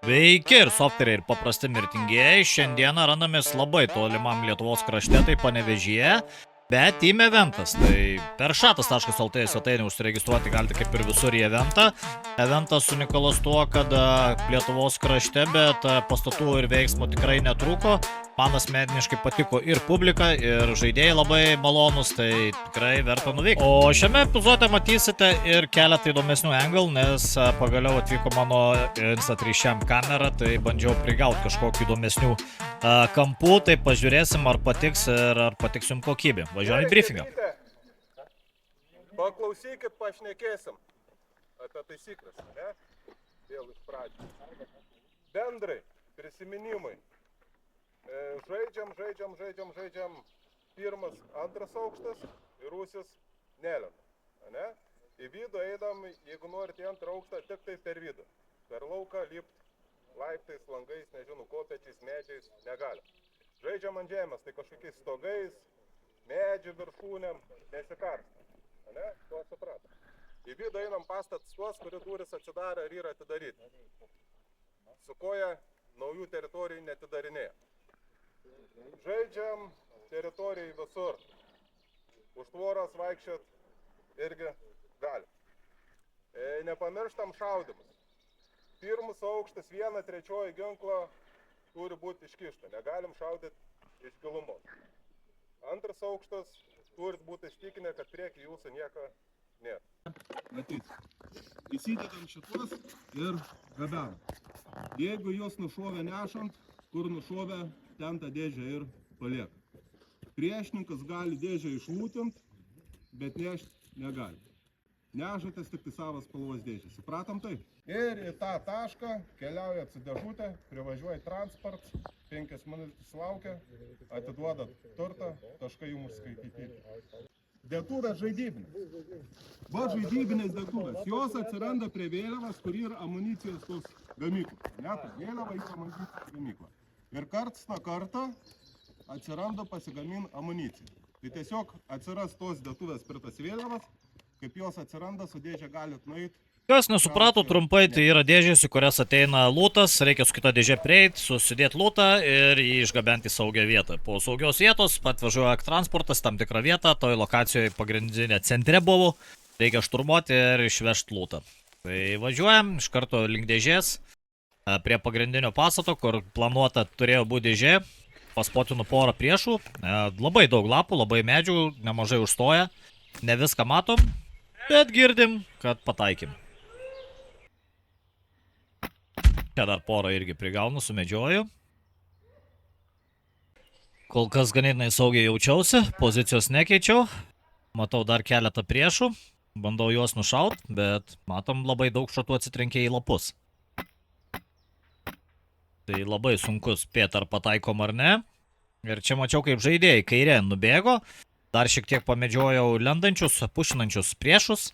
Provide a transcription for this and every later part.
Sveiki ir softeriai ir paprasti mirtingieji, šiandieną randamės labai tolimam Lietuvos krašte, tai Panevėžyje, bet Team Eventas, tai per šatas.lt svetainę užsiregistruoti galite kaip ir visur į eventą. Eventas unikalus tuo, kad Lietuvos krašte, bet pastatų ir veiksmo tikrai netrūko. Man asmeniškai patiko ir publika, ir žaidėjai labai malonus, tai tikrai verta nuvykti. O šiame epizode matysite ir keletą įdomesnių angle, nes pagaliau atvyko mano Insta3 kamera, tai bandžiau prigauti kažkokių įdomesnių kampų, tai pažiūrėsim, ar patiks ir ar patiks jums kokybė. Važiuojame į briefingą. Paklausykit, pašnekėsim apie taisyklės, ne? Vėl iš pradžių. Bendrai, prisiminimai. Žaidžiam. Pirmas, antras aukštas ir rūsis nelenda, ne? Į vidų eidam, jeigu norite į antrą aukštą, tik tai per vidų. Per lauką lipt laiptais, langais, nežinau, kopečiais, medžiais, negalim. Žaidžiam ant žemės, tai kažkokiais stogais, medžių viršūnėm, nesikarsta, ne? To supratom. Į vidų einam pastatus tuos, kurių durys atsidarė ir yra atidaryti. Su koja naujų teritorijų netidarinėja. Žaidžiam teritorijai visur. Už tvoros vaikščiot irgi galim. Nepamirštam šaudimus. Pirmas aukštas, 1/3 ginklo turi būti iškišta. Negalim šaudyti iš gilumos. Antras aukštas turi būti ištikinę, kad prieki jūsų nieko nėra. Matyt, įsidedam šitus ir gabenam. Jeigu jos nušovė nešant, kur nušovė, ten tą dėžę ir palieka. Priešininkas gali dėžę išlūtinti, bet nešti negali. Nežatas tik tai savas spalvos dėžę. Supratom tai? Ir į tą tašką keliauja su dėžutė, privažiuoja transportas, 5 minutės laukia, atiduoda turtą, taškai jums skaityti. Dėtūras žaidybinės. Va žaidybinės dėtūras. Jos atsiranda prie vėliavas, kur yra amunicijos tos gamyklos. Net vėliava į amunicijos gamyklą. Ir karts nuo karto atsiranda pasigamin amunicija. Tai tiesiog atsiras tos dėtuvės prie tas vėliavas, kaip jos atsiranda, su dėžė galit nueiti. Kas nesuprato trumpai, tai yra dėžės, į kurias ateina lūtas, reikia su kita dėžė prieiti, susidėti lūtą ir jį išgabenti į saugią vietą. Po saugios vietos atvažiuoja transportas tam tikrą vietą, toj lokacijoje pagrindinė centre buvo, reikia šturmuoti ir išvežti lūtą. Tai važiuojam iš karto link dėžės, prie pagrindinio pastato, kur planuota turėjo būti dėžė, paspotinu porą priešų, labai daug lapų, labai medžių, nemažai užstoja, ne viską matom, bet girdim, kad pataikym. Čia dar porą irgi prigaunu, sumedžioju. Kol kas ganėtinai saugiai jaučiausi, pozicijos nekeičiau. Matau dar keletą priešų, bandau juos nušaut, bet matom labai daug šatų atsitrenkė į lapus. Tai labai sunku spėti ar pataikom ar ne. Ir čia mačiau kaip žaidėjai kairė nubėgo, dar šiek tiek pamedžiojau lendančius, pušinančius priešus.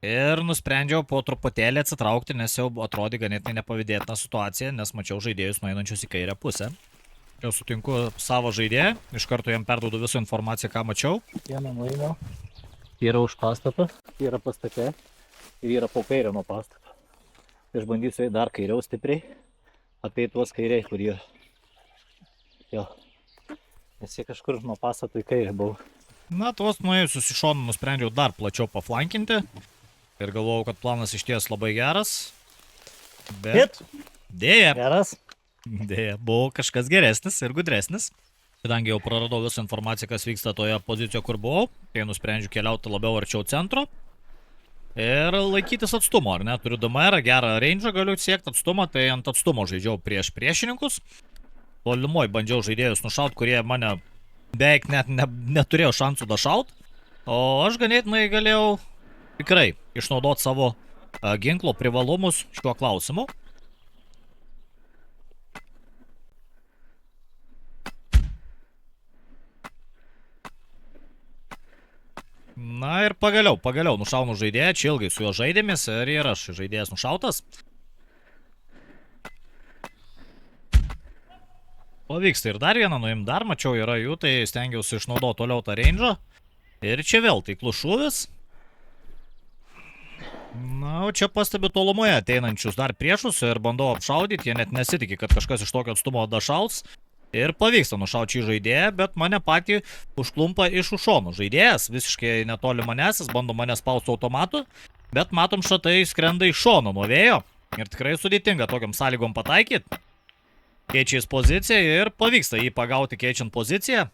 Ir nusprendžiau po truputėlį atsitraukti, nes jau atrodė ganėtinai nepavydėtina situacija, nes mačiau žaidėjus nueinančius į kairę pusę. Jau sutinku savo žaidėją, iš karto jam perduodu visą informaciją, ką mačiau. Vieną nueinu, yra už pastatą, yra pastate ir yra po kairę nuo pastato. Aš bandysiu dar kairiau stipriai, apie tuos kairiai, kurie jo, nes jie kažkur nuo pastato į kairę buvo. Na, tuos nuėjusius iš šono nusprendžiau dar plačiau paflankinti. Ir galvojau, kad planas išties labai geras. Bet dėja, Geras? dėja, buvo kažkas geresnis ir gudresnis. Kadangi jau praradau visą informaciją, kas vyksta toje pozicijoje, kur buvau, tai nusprendžiu keliauti labiau arčiau centro. Ir laikytis atstumo, ar ne? Turiu DMR, gerą range galiu siekti atstumą, tai ant atstumo žaidžiau prieš priešininkus. Tolimoj bandžiau žaidėjus nušaut, kurie mane beveik net neturėjo šansų dašaut. O aš ganėtinai galėjau tikrai išnaudoti savo ginklo privalumus šiuo klausimu. Na ir pagaliau nušaunu žaidėją, čia ilgai su juo žaidėmės ir aš žaidėjas nušautas. Pavyksta ir dar vieną nuim, dar mačiau yra jų, tai stengiausi išnaudoti toliau tą range'ą. Ir čia vėl taiklus šūvis. Na, o čia pastebiu tolumoje ateinančius dar priešus ir bandau apšaudyti, jie net nesitikė, kad kažkas iš tokio atstumo dašaus. Ir pavyksta nušauti šį žaidėją, bet mane patį užklumpa iš už šonų. Žaidėjas visiškai netoli manęs, jis bando mane spausti automatu, bet matom šatai skrenda iš šono nuo vėjo. Ir tikrai sudėtinga tokiam sąlygom pataikyti. Keičia jis poziciją ir pavyksta jį pagauti keičiant poziciją.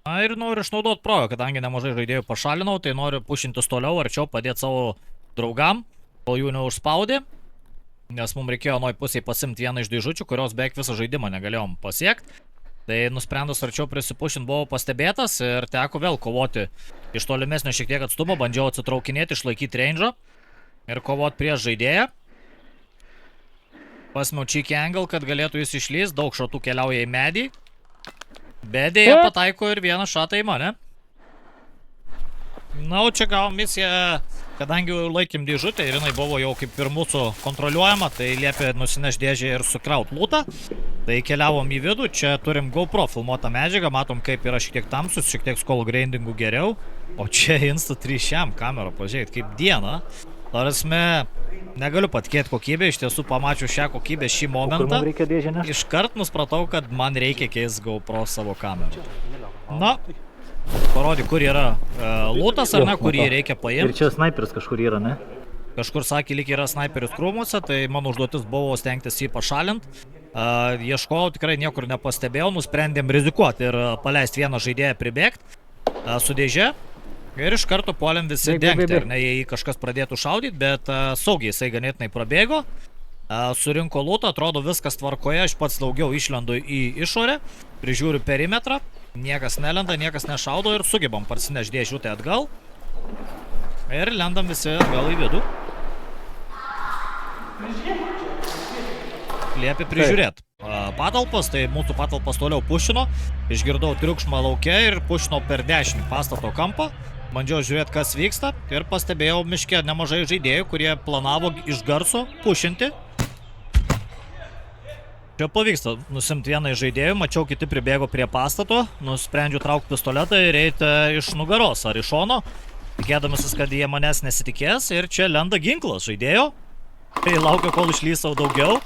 Na ir noriu išnaudoti progą, kadangi nemažai žaidėjų pašalinau, tai noriu pušintis toliau, arčiau padėti savo draugam, kol jų neužspaudė. Nes mums reikėjo nuoj pusiai pasimti vieną iš dėžučių, kurios beveik visą žaidimą negalėjom pasiekti. Tai nusprendus arčiau prisipušint buvau pastebėtas ir teko vėl kovoti iš tolimesnio šiek tiek atstumo, bandžiau atsitraukinėti, išlaikyti range'ą ir kovoti prieš žaidėją. Pasmiau cheek angle, kad galėtų jis išlys, daug šatų keliauja į medį. Bet dėja pataiko ir vieną šatą į mane. Na, o čia gavom misiją, kadangi jau laikėm dėžutę ir jinai buvo jau kaip ir mūsų kontroliuojama, tai liepė nusineš dėžę ir sukraut lootą. Tai keliavom į vidų, čia turim GoPro filmuotą medžiagą, matom kaip yra šiek tiek tamsus, šiek tiek skull grindingų geriau. O čia Insta3 kamera, pažiūrėkit, kaip diena. Tarasme, negaliu patikėti kokybę, iš tiesų pamačiau šią kokybę šį momentą. Iškart nuspratau, kad man reikia keisti GoPro savo kamerą. Na, parodyk, kur yra lootas ar ne, kur jį reikia paimti. Ir čia sniperis kažkur yra, ne? Kažkur sakė, lyg yra snaiperis krūmuose, tai mano užduotis buvo stengtis jį pašalinti. Ieškojau, tikrai niekur nepastebėjau, nusprendėm rizikuoti ir paleisti vieną žaidėją pribėgti su dėže. Ir iš karto puolėm visi dengti, ar ne, jei kažkas pradėtų šaudyti, bet saugiai jisai ganėtinai prabėgo. Surinko lootą, atrodo viskas tvarkoje, aš pats daugiau išlendu į išorę, prižiūriu perimetrą, niekas nelenda, niekas nešaudo ir sugebam parsineš dėžutę atgal. Ir lendam visi atgal į vidų. Liepė prižiūrėti patalpas, tai mūsų patalpas toliau pušino. Išgirdau triukšmą lauke ir pušino per dešinį pastato kampą. Bandžiau žiūrėti, kas vyksta ir pastebėjau miške nemažai žaidėjų, kurie planavo iš garso pušinti. Čia pavyksta nusimti vieną iš žaidėjų, mačiau kiti pribėgo prie pastato, nusprendžiu traukti pistoletą ir eiti iš nugaros ar iš šono, tikėdamasis, kad jie manęs nesitikės ir čia lenda ginklas žaidėjo. Tai laukia, kol išlysau daugiau.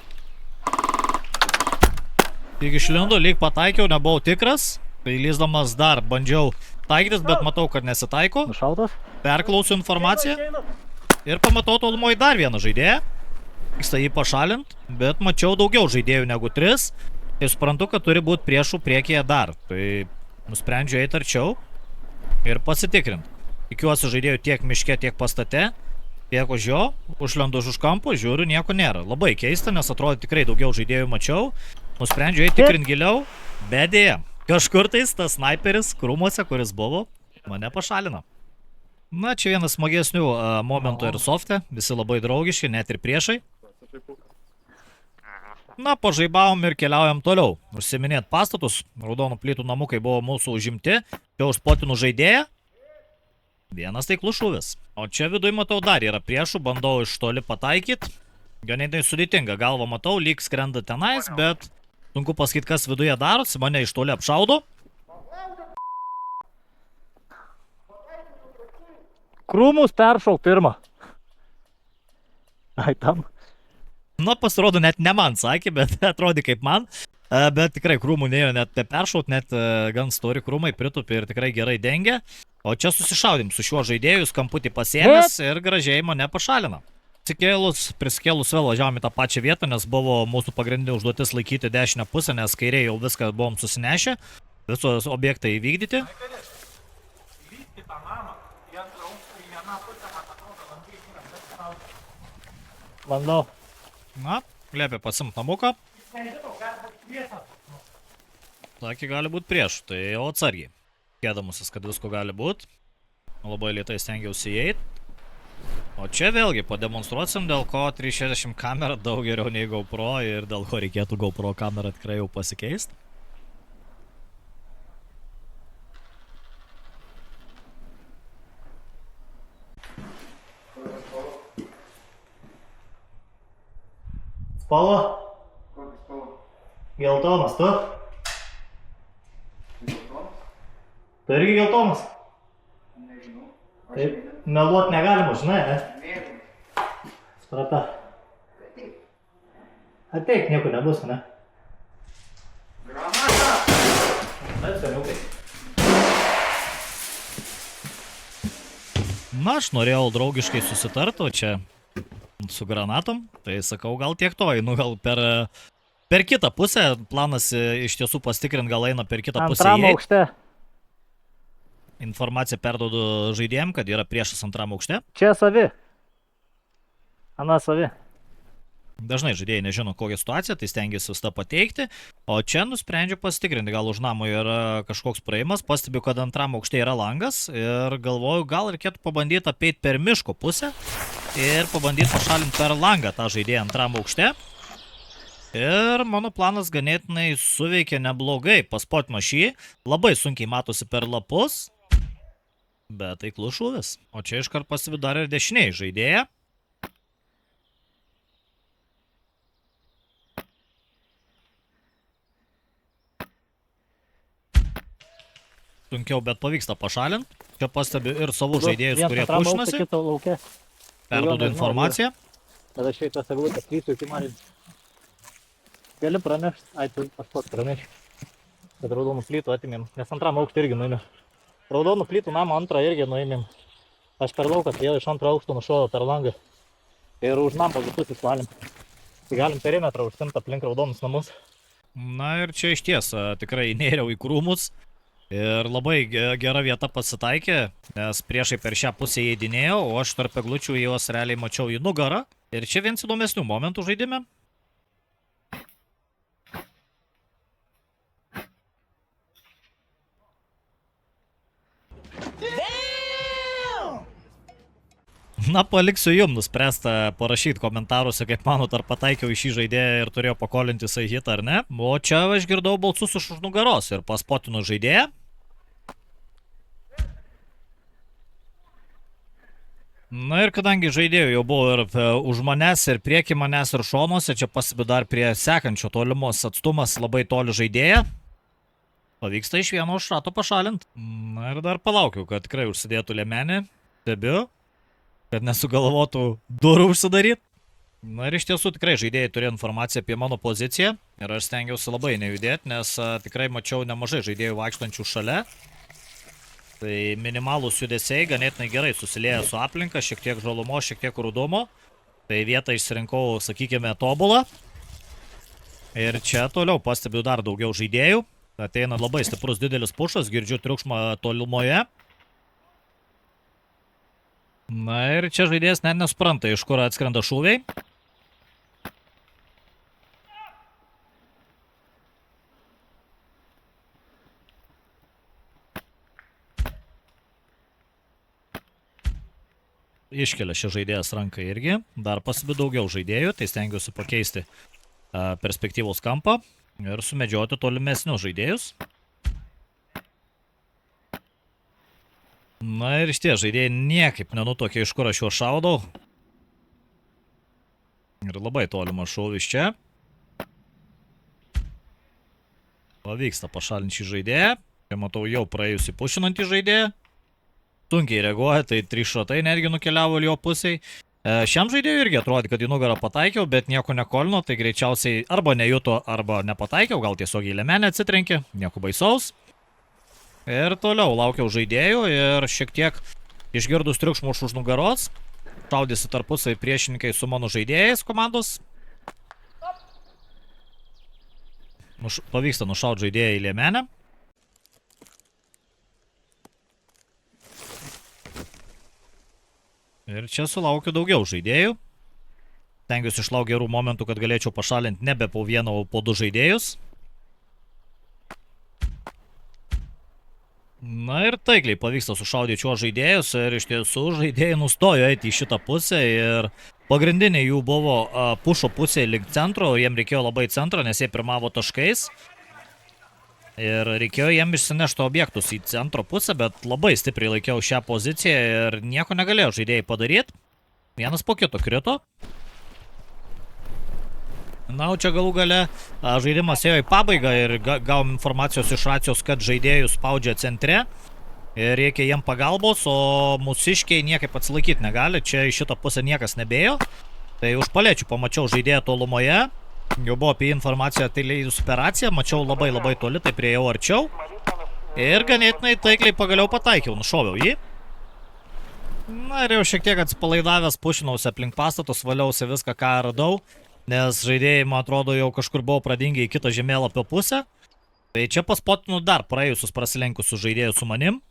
Tik išlindo, lyg pataikiau, nebuvau tikras. Tai lysdamas dar bandžiau taikytis, bet matau, kad nesitaiko. Nušautas? Perklausiu informaciją ir pamatau tolumoje dar vieną žaidėją. Vyksta jį pašalint, bet mačiau daugiau žaidėjų negu 3. Tai suprantu, kad turi būti priešų priekyje dar. Tai nusprendžiu eiti arčiau ir pasitikrinti. Tikiuosi žaidėjų tiek miške, tiek pastate. Tiek už jo, užlendu už kampo, žiūriu, nieko nėra. Labai keista, nes atrodo tikrai daugiau žaidėjų mačiau. Nusprendžiu eiti tikrinti giliau, bet dėja. Kažkur tais tas sniperis krūmuose, kuris buvo, mane pašalino. Na, čia vienas smagesnių momentų ir softe, visi labai draugiški, net ir priešai. Na, pažaibavom ir keliaujam toliau. Užsiminėt pastatus, raudonų plytų namukai buvo mūsų užimti, čia užspotinu žaidėją. Vienas taiklus šūvis. O čia viduj matau dar yra priešų, bandau iš toli pataikyti. Ganėtinai sudėtinga, galva matau, lyg skrenda tenais, bet sunku pasakyti, kas viduje darosi, mane iš toli apšaudo. Krūmus peršauk pirmą. Ai, tam. Na, pasirodo, net ne man sakė, bet atrodė kaip man. Bet tikrai krūmų nėjo net peršaut, net gan stori krūmai pritupė ir tikrai gerai dengia. O čia susišaudim su šiuo žaidėju, kamputį pasiėmęs ir gražiai mane pašalina. Prisikėlus vėl važiavom į tą pačią vietą, nes buvo mūsų pagrindinė užduotis laikyti dešinę pusę, nes kairėje jau viską buvom susinešę, visos objektai įvykdyti. Bandau. Na, liepė pasimt namuką. Sakė, gali būti prieš, tai jau atsargiai. Kėdamusis, kad visko gali būti. Labai lėtai stengiausi įeit. O čia vėlgi pademonstruosim, dėl ko 360 kamera daug geriau nei GoPro ir dėl ko reikėtų GoPro kamerą tikrai jau pasikeisti. Spalva? Geltonas, tu? Tu irgi geltonas? Nežinau. Taip, meluot negalima, žinai, ne? Sprata. Ateik, nieko nebus, ne? Granata! Na, seniukai. Na, aš norėjau draugiškai susitarti, o čia su granatom, tai sakau, gal tiek to, einu gal per kitą pusę, planas iš tiesų pastikrinti, gal eina per kitą pusę. Antram aukšte. Informaciją perduodu žaidėjim, kad yra priešas antram aukšte. Čia savi. Ana savi. Dažnai žaidėjai nežino kokią situaciją, tai stengiasi visą pateikti, o čia nusprendžiu pasitikrinti, gal už namo yra kažkoks praėjimas, pastebiu, kad antram aukšte yra langas ir galvoju, gal reikėtų pabandyti apeiti per miško pusę ir pabandyti pašalinti per langą tą žaidėją antram aukšte. Ir mano planas ganėtinai suveikė neblogai, paspotino šį, labai sunkiai matosi per lapus, bet tai šūvis. O čia iškart pasiviu dar ir dešiniai žaidėją. Sunkiau, bet pavyksta pašalinti. Čia pastebiu ir savų žaidėjus, kurie pušinasi. Perduodu informaciją. Tada šitas eglutės krytų iki manį. Gali pranešti, tu aš pats pranešiu. Kad raudonų plytų atimėm, nes antram aukštą irgi nuėmėm. Raudonų plytų namą antrą irgi nuėmėm. Aš per lauką jau iš antro aukšto nušoviau per langą. Ir už namą visus išvalėm. Tai galim perimetrą užsimti aplink raudonus namus. Na ir čia iš ties tikrai įnėriau į krūmus. Ir labai gera vieta pasitaikė, nes priešai per šią pusę įeidinėjau, o aš tarp eglučių juos realiai mačiau į nugarą. Ir čia vienas įdomesnių momentų žaidime. Na, paliksiu jums nuspręsta parašyti komentaruose, kaip manot, ar pataikiau į šį žaidėją ir turėjau pakolinti jisai hitą ar ne. O čia aš girdau balsus už nugaros ir paspotinu žaidėją. Na ir kadangi žaidėjų jau buvo ir už manęs, ir prieki manęs, ir šonuose, čia pasibi dar prie sekančio tolimos atstumas labai toli žaidėją. Pavyksta iš vieno šrato pašalinti. Na ir dar palaukiu, kad tikrai užsidėtų liemenį. Stebiu, kad nesugalvotų durų užsidaryti. Na ir iš tiesų tikrai žaidėjai turėjo informaciją apie mano poziciją. Ir aš stengiausi labai nejudėti, nes tikrai mačiau nemažai žaidėjų vaikštančių šalia. Tai minimalūs judesiai ganėtinai gerai susilieja su aplinka, šiek tiek žalumo, šiek tiek rudumo. Tai vietą išsirinkau, sakykime, tobulą. Ir čia toliau pastebiu dar daugiau žaidėjų. Ateina labai stiprus didelis pušas, girdžiu triukšmą tolumoje. Na ir čia žaidėjas net nesupranta, iš kur atskrenda šūviai. Iškelia šį žaidėjas ranką irgi. Dar pasibi daugiau žaidėjų, tai stengiuosi pakeisti perspektyvos kampą ir sumedžioti tolimesnius žaidėjus. Na ir iš tie žaidėjai niekaip nenutokė, iš kur aš juos šaudau. Ir labai tolimas šūvis čia. Pavyksta pašalinti šį žaidėją. Čia matau jau praėjusį pušinantį žaidėją. Sunkiai reaguoja, tai 3 šratai netgi nukeliavo jo pusiai. Šiam žaidėjui irgi atrodė, kad į nugarą pataikiau, bet nieko nekolino, tai greičiausiai arba nejuto, arba nepataikiau, gal tiesiog į liemenę atsitrenkė, nieko baisaus. Ir toliau laukiau žaidėjų ir šiek tiek išgirdus triukšmų už nugaros, šaudėsi tarpusai priešininkai su mano žaidėjais komandos. Pavyksta nušauti žaidėją į liemenę. Ir čia sulaukiu daugiau žaidėjų. Tengiuosi išlaukti gerų momentų, kad galėčiau pašalinti nebe po vieną, o po 2 žaidėjus. Na ir taikliai pavyksta sušaudyti šiuos žaidėjus ir iš tiesų žaidėjai nustojo eiti į šitą pusę ir pagrindiniai jų buvo pušo pusėje link centro, jiem reikėjo labai centro, nes jie pirmavo taškais. Ir reikėjo jiem išsinešti objektus į centro pusę, bet labai stipriai laikiau šią poziciją ir nieko negalėjo žaidėjai padaryti. Vienas po kito krito. Na, o čia galų gale žaidimas ėjo į pabaigą ir gavom informacijos iš racijos, kad žaidėjus spaudžia centre. Ir reikia jiem pagalbos, o mūsiškiai niekaip atsilaikyti negali. Čia į šitą pusę niekas nebėjo. Tai už palėčių pamačiau žaidėją tolumoje, jau buvo apie informaciją atleidus operaciją, mačiau labai toli, tai priejau arčiau. Ir ganėtinai taikliai pagaliau pataikiau, nušoviau jį. Na ir jau šiek tiek atsipalaidavęs pušinausi aplink pastatus, valiausi viską, ką radau, nes žaidėjai, man atrodo, jau kažkur buvo pradingę į kitą žemėlapio pusę. Tai čia paspotinu dar praėjusius prasilenkusius žaidėjus su manim.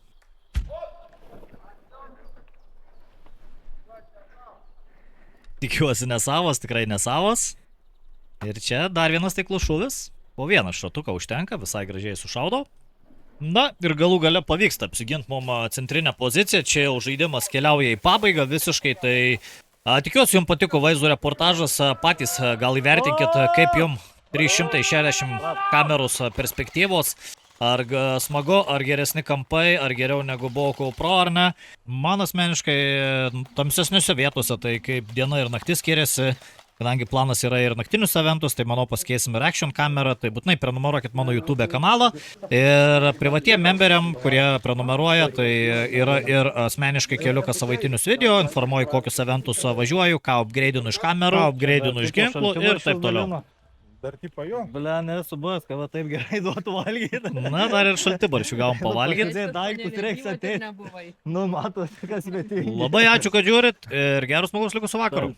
Tikiuosi nesavas, tikrai nesavas. Ir čia dar vienas taiklus šūvis. Po vieną šratuką užtenka, visai gražiai sušaudau. Na ir galų gale pavyksta apsiginti mum centrinę poziciją, čia jau žaidimas keliauja į pabaigą visiškai, tai tikiuosi jums patiko vaizdo reportažas, patys gal įvertinkit, kaip jums 360 kameros perspektyvos, ar smagu, ar geresni kampai, ar geriau negu buvo GoPro ar ne. Man asmeniškai tamsesniuose vietose, tai kaip diena ir naktis skiriasi. Kadangi planas yra ir naktinius eventus, tai manau pasikeisim ir action kamerą, tai būtinai prenumeruokit mano YouTube kanalą. Ir privatiem memberiam, kurie prenumeruoja, tai yra ir asmeniškai keliu kas savaitinius video, informuoju kokius eventus važiuoju, ką upgrade'inu iš kamerų, upgrade'inu iš ginklų ir taip toliau. Dar tipo jo. Bля, nesu buvęs, kad va taip gerai duotų valgyti. Na, dar ir šaltibaršių gavom pavalgyti. Daiktus reiks ateiti. Nu, matos, kas svetingi. Labai ačiū, kad žiūrit ir gerus smagus likusio vakarų.